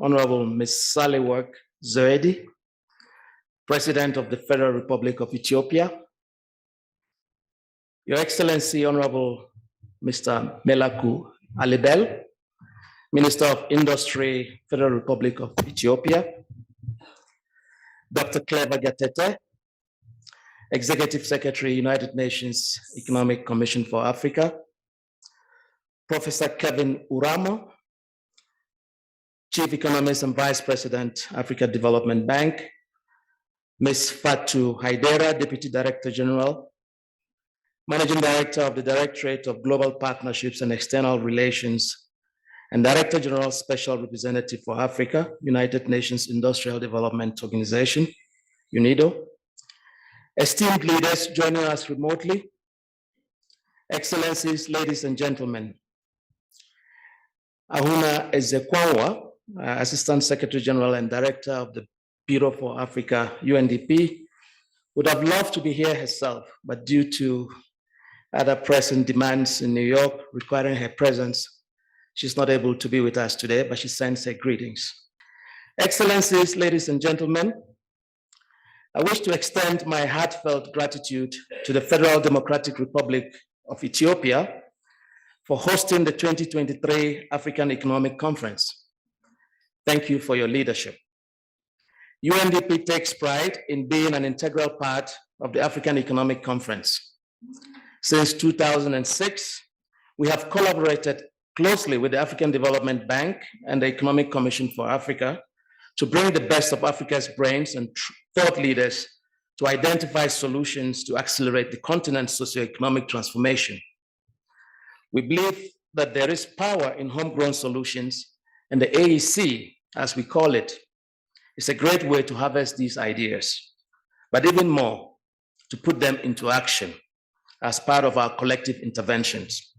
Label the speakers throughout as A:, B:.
A: Honorable Ms. Salework Zoedi, President of the Federal Republic of Ethiopia, Your Excellency, Honorable Mr. Melaku Alibel, Minister of Industry, Federal Republic of Ethiopia, Dr. Clever Gatete, Executive Secretary, United Nations Economic Commission for Africa, Professor Kevin Uramo, Chief Economist and Vice President, Africa Development Bank, Ms. Fatu Haidera, Deputy Director General, Managing Director of the Directorate of Global Partnerships and External Relations, and Director General Special Representative for Africa, United Nations Industrial Development Organization, UNIDO. Esteemed leaders joining us remotely, Excellencies, ladies and gentlemen, Ahuna Ezekwawa, Assistant Secretary General and Director of the Bureau for Africa, UNDP, would have loved to be here herself, but due to other pressing demands in New York requiring her presence, she's not able to be with us today, but she sends her greetings. Excellencies, ladies and gentlemen, I wish to extend my heartfelt gratitude to the Federal Democratic Republic of Ethiopia for hosting the 2023 African Economic Conference. Thank you for your leadership. UNDP takes pride in being an integral part of the African Economic Conference. Since 2006, we have collaborated closely with the African Development Bank and the Economic Commission for Africa to bring the best of Africa's brains and thought leaders to identify solutions to accelerate the continent's socioeconomic transformation. We believe that there is power in homegrown solutions, and the AEC, as we call it, is a great way to harvest these ideas, but even more, to put them into action as part of our collective interventions.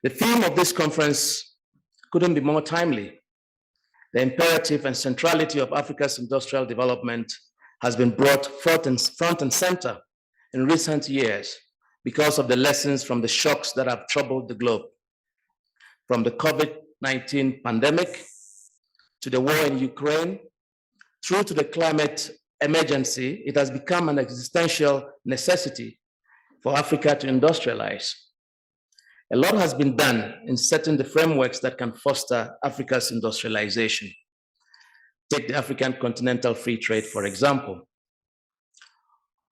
A: The theme of this conference couldn't be more timely. The imperative and centrality of Africa's industrial development has been brought front and center in recent years because of the lessons from the shocks that have troubled the globe. From the COVID-19 pandemic, to the war in Ukraine, through to the climate emergency, it has become an existential necessity for Africa to industrialize. A lot has been done in setting the frameworks that can foster Africa's industrialization. Take the African Continental Free Trade, for example.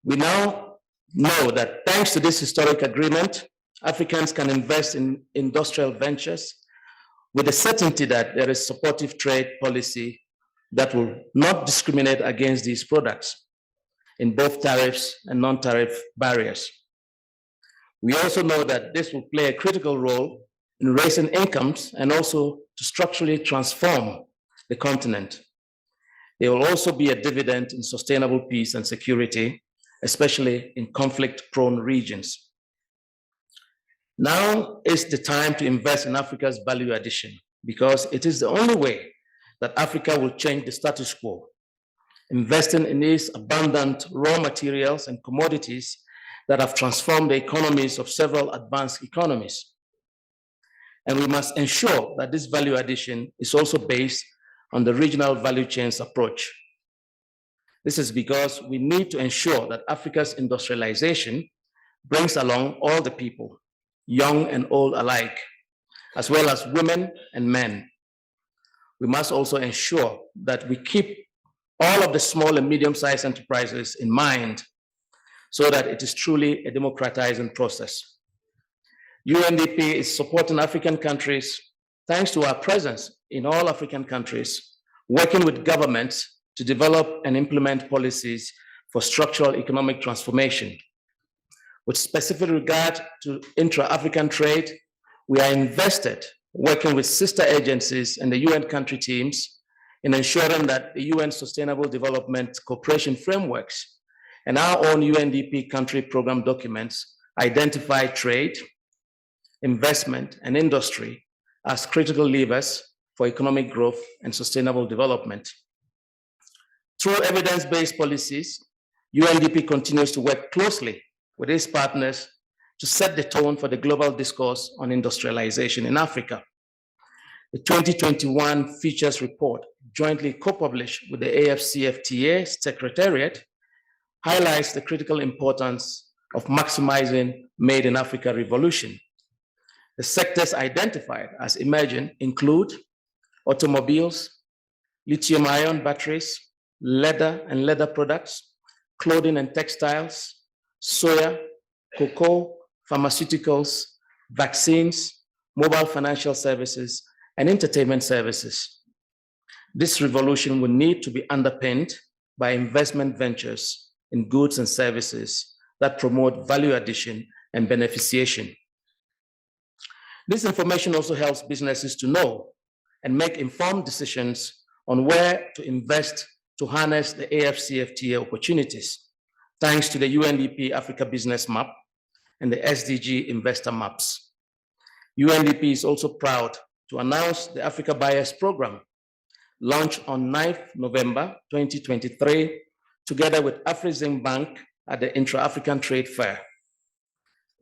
A: We now know that thanks to this historic agreement, Africans can invest in industrial ventures with the certainty that there is supportive trade policy that will not discriminate against these products in both tariffs and non-tariff barriers. We also know that this will play a critical role in raising incomes and also to structurally transform the continent. There will also be a dividend in sustainable peace and security, especially in conflict-prone regions. Now is the time to invest in Africa's value addition because it is the only way that Africa will change the status quo, investing in these abundant raw materials and commodities that have transformed the economies of several advanced economies. And we must ensure that this value addition is also based on the regional value chains approach. This is because we need to ensure that Africa's industrialization brings along all the people, young and old alike, as well as women and men. We must also ensure that we keep all of the small and medium-sized enterprises in mind so that it is truly a democratizing process. UNDP is supporting African countries thanks to our presence in all African countries, working with governments to develop and implement policies for structural economic transformation. With specific regard to intra-African trade, we are invested working with sister agencies and the UN country teams in ensuring that the UN Sustainable Development Cooperation frameworks and our own UNDP country program documents identify trade, investment, and industry as critical levers for economic growth and sustainable development. Through evidence-based policies, UNDP continues to work closely with its partners to set the tone for the global discourse on industrialization in Africa. The 2021 Features Report, jointly co-published with the AFCFTA Secretariat, highlights the critical importance of maximizing Made in Africa revolution. The sectors identified as emerging include automobiles, lithium-ion batteries, leather and leather products, clothing and textiles, soya, cocoa, pharmaceuticals, vaccines, mobile financial services, and entertainment services. This revolution will need to be underpinned by investment ventures in goods and services that promote value addition and beneficiation. This information also helps businesses to know and make informed decisions on where to invest to harness the AFCFTA opportunities, thanks to the UNDP Africa Business Map and the SDG Investor Maps. UNDP is also proud to announce the Africa Buyers Program, launched on 9th November 2023, together with Afrexim Bank at the Intra-African Trade Fair.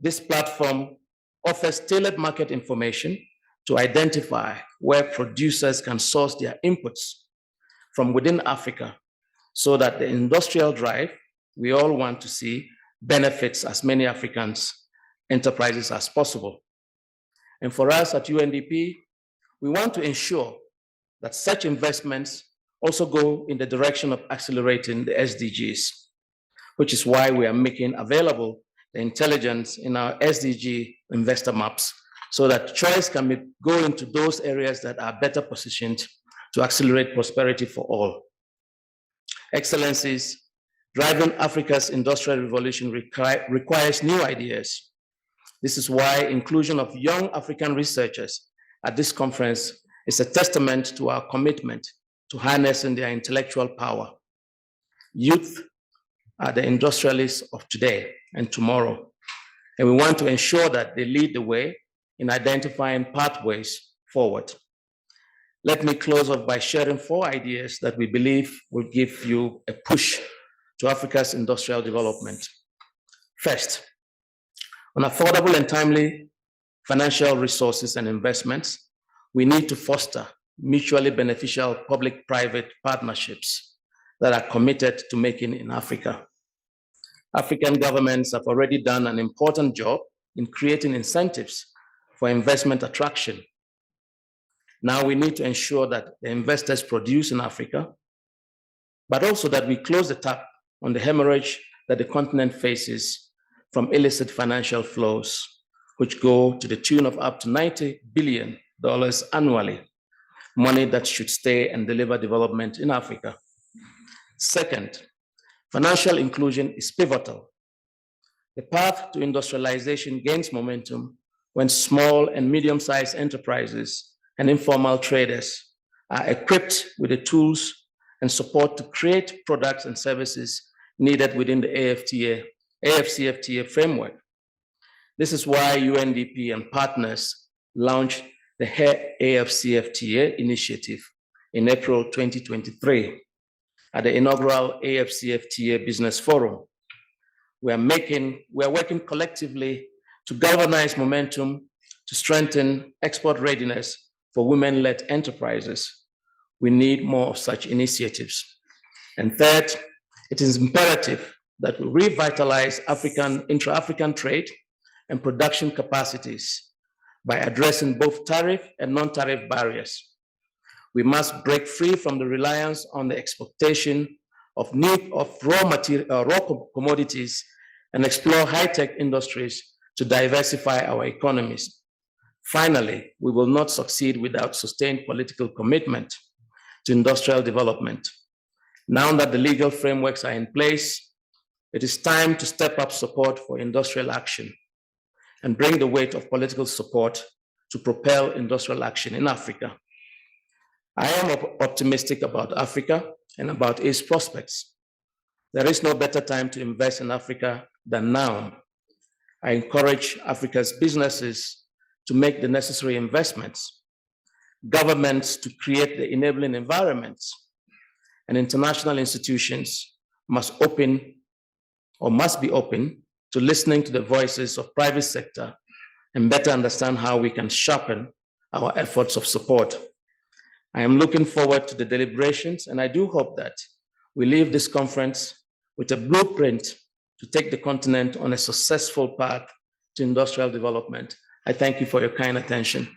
A: This platform offers tailored market information to identify where producers can source their inputs from within Africa, so that the industrial drive we all want to see benefits as many African enterprises as possible. And for us at UNDP, we want to ensure that such investments also go in the direction of accelerating the SDGs, which is why we are making available the intelligence in our SDG investor maps, so that choice can go into those areas that are better positioned to accelerate prosperity for all. Excellencies, driving Africa's industrial revolution requires new ideas. This is why inclusion of young African researchers at this conference is a testament to our commitment to harnessing their intellectual power. Youth are the industrialists of today and tomorrow, and we want to ensure that they lead the way in identifying pathways forward. Let me close off by sharing 4 ideas that we believe will give you a push to Africa's industrial development. First, on affordable and timely financial resources and investments, we need to foster mutually beneficial public-private partnerships that are committed to making in Africa. African governments have already done an important job in creating incentives for investment attraction. Now we need to ensure that the investors produce in Africa, but also that we close the tap on the hemorrhage that the continent faces from illicit financial flows, which go to the tune of up to $90 billion annually, money that should stay and deliver development in Africa. Second, financial inclusion is pivotal. The path to industrialization gains momentum when small and medium-sized enterprises and informal traders are equipped with the tools and support to create products and services needed within the AFCFTA framework. This is why UNDP and partners launched the AFCFTA initiative in April 2023 at the inaugural AFCFTA Business Forum. We are working collectively to galvanize momentum to strengthen export readiness for women-led enterprises. We need more of such initiatives. And third, it is imperative that we revitalize intra-African trade and production capacities by addressing both tariff and non-tariff barriers. We must break free from the reliance on the exportation of raw commodities and explore high-tech industries to diversify our economies. Finally, we will not succeed without sustained political commitment to industrial development. Now that the legal frameworks are in place, it is time to step up support for industrial action and bring the weight of political support to propel industrial action in Africa. I am optimistic about Africa and about its prospects. There is no better time to invest in Africa than now. I encourage Africa's businesses to make the necessary investments, governments to create the enabling environments, and international institutions must be open to listening to the voices of private sector and better understand how we can sharpen our efforts of support. I am looking forward to the deliberations, and I do hope that we leave this conference with a blueprint to take the continent on a successful path to industrial development. I thank you for your kind attention.